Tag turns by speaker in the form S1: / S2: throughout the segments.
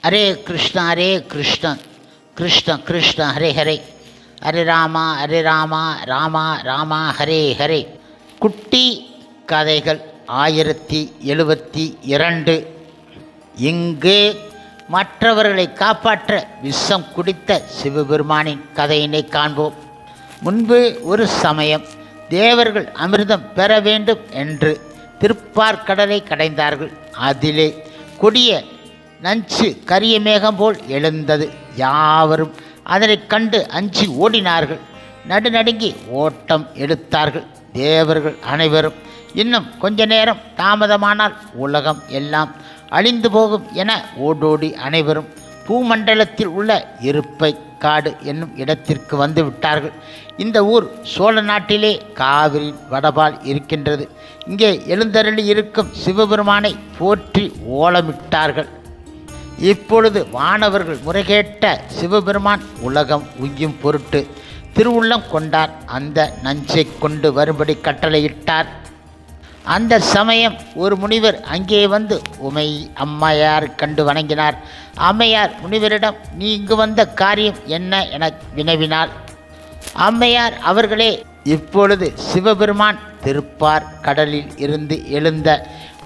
S1: ஹரே கிருஷ்ணா ஹரே கிருஷ்ண கிருஷ்ண கிருஷ்ண ஹரே ஹரே, ஹரே ராமா ஹரே ராமா ராமா ராமா ஹரே ஹரே. குட்டி கதைகள் 1072. இங்கு மற்றவர்களை காப்பாற்ற விஷம் குடித்த சிவபெருமானின் கதையினை காண்போம். முன்பு ஒரு சமயம் தேவர்கள் அமிர்தம் பெற வேண்டும் என்று திருப்பார்கடலை கடைந்தார்கள். அதிலே கொடிய நஞ்சு கரிய மேகம் போல் எழுந்தது. யாவரும் அதனை கண்டு அஞ்சி ஓடினார்கள். நடுநடுங்கி ஓட்டம் எடுத்தார்கள். தேவர்கள் அனைவரும் இன்னும் கொஞ்ச நேரம் தாமதமானால் உலகம் எல்லாம் அழிந்து போகும் என ஓடோடி அனைவரும் பூமண்டலத்தில் உள்ள இருப்பை காடு என்னும் இடத்திற்கு வந்து விட்டார்கள். இந்த ஊர் சோழ நாட்டிலே காவிரியின் வடபால் இருக்கின்றது. இங்கே எழுந்தருளி இருக்கும் சிவபெருமானை போற்றி ஓலமிட்டார்கள். இப்பொழுது வானவர்கள் முறைகேட்ட சிவபெருமான் உலகம் உய்யும் பொருட்டு திருவுள்ளம் கொண்டார். அந்த நஞ்சை கொண்டு வரும்படி கட்டளையிட்டார். அந்த சமயம் ஒரு முனிவர் அங்கே வந்து உமை அம்மையார் கண்டு வணங்கினார். அம்மையார் முனிவரிடம், நீ இங்கு வந்த காரியம் என்ன என வினவினாள். அம்மையார் அவர்களே, இப்பொழுது சிவபெருமான் திருப்பார் கடலில் இருந்து எழுந்த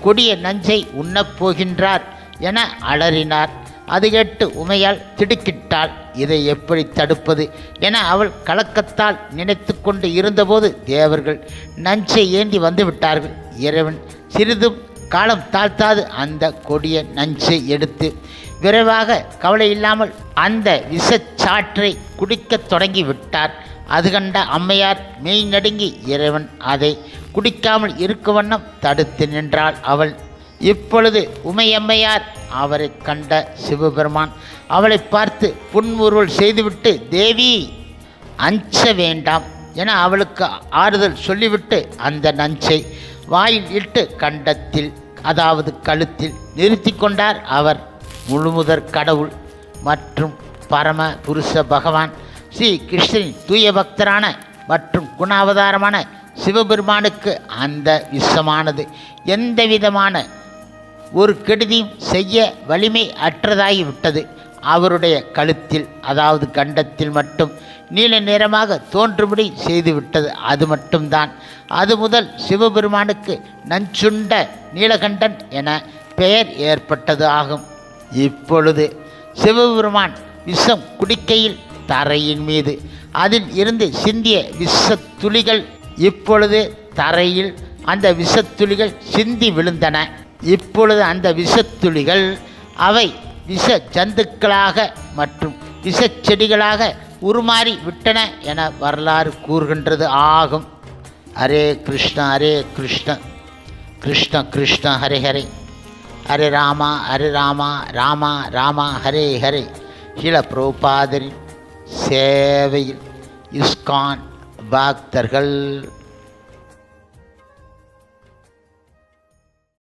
S1: கொடிய நஞ்சை உண்ணப் போகின்றார் என அலறினார். அது கேட்டு உமையால் திடுக்கிட்டாள். இதை எப்படி தடுப்பது என அவள் கலக்கத்தால் நினைத்து கொண்டு இருந்தபோது தேவர்கள் நஞ்சை ஏந்தி வந்து விட்டார்கள். இறைவன் சிறிதும் காலம் தாழ்த்தாது அந்த கொடிய நஞ்சை எடுத்து விரைவாக கவலை இல்லாமல் அந்த விஷச்சாற்றை குடிக்கத் தொடங்கி விட்டார். அது கண்ட அம்மையார் மெய் நடுங்கி இறைவன் அதை குடிக்காமல் இருக்க வண்ணம் தடுத்து நின்றாள். அவள் இப்பொழுது உமையம்மையார் அவரை கண்ட சிவபெருமான் அவளை பார்த்து புன்முறுவல் செய்துவிட்டு, தேவி அஞ்ச வேண்டாம் என அவளுக்கு ஆறுதல் சொல்லிவிட்டு அந்த நஞ்சை வாயில் இட்டு கண்டத்தில், அதாவது கழுத்தில் நிறுத்தி கொண்டார். அவர் முழுமுதற் கடவுள் மற்றும் பரம புருஷ பகவான் ஸ்ரீ கிருஷ்ணனின் தூய பக்தரான மற்றும் குணாவதாரமான சிவபெருமானுக்கு அந்த விஷமானது எந்தவிதமான ஒரு கெடுதியும் செய்ய வலிமை அற்றதாகிவிட்டது. அவருடைய கழுத்தில், அதாவது கண்டத்தில் மட்டும் நீல நிறமாக தோன்றும்படி செய்துவிட்டது. அது மட்டும்தான். அது முதல் சிவபெருமானுக்கு நஞ்சுண்ட நீலகண்டன் என பெயர் ஏற்பட்டது ஆகும். இப்பொழுது சிவபெருமான் விஷம் குடிக்கையில் தரையின் மீது அதில் இருந்து சிந்திய விஷத்துளிகள் இப்பொழுது தரையில் அந்த விஷத்துளிகள் சிந்தி விழுந்தன. இப்பொழுது அந்த விஷத்துளிகள் அவை விஷ ஜந்துக்களாக மற்றும் விஷச்செடிகளாக உருமாறி விட்டன என வரலாறு கூறுகின்றது ஆகும். ஹரே கிருஷ்ண ஹரே கிருஷ்ண கிருஷ்ண கிருஷ்ண ஹரே ஹரே, ஹரே ராமா ஹரே ராமா ராமா ராமா ஹரே ஹரே. ஸ்ரீல பிரபுபாதரின் சேவையில் இஸ்கான் பக்தர்கள்.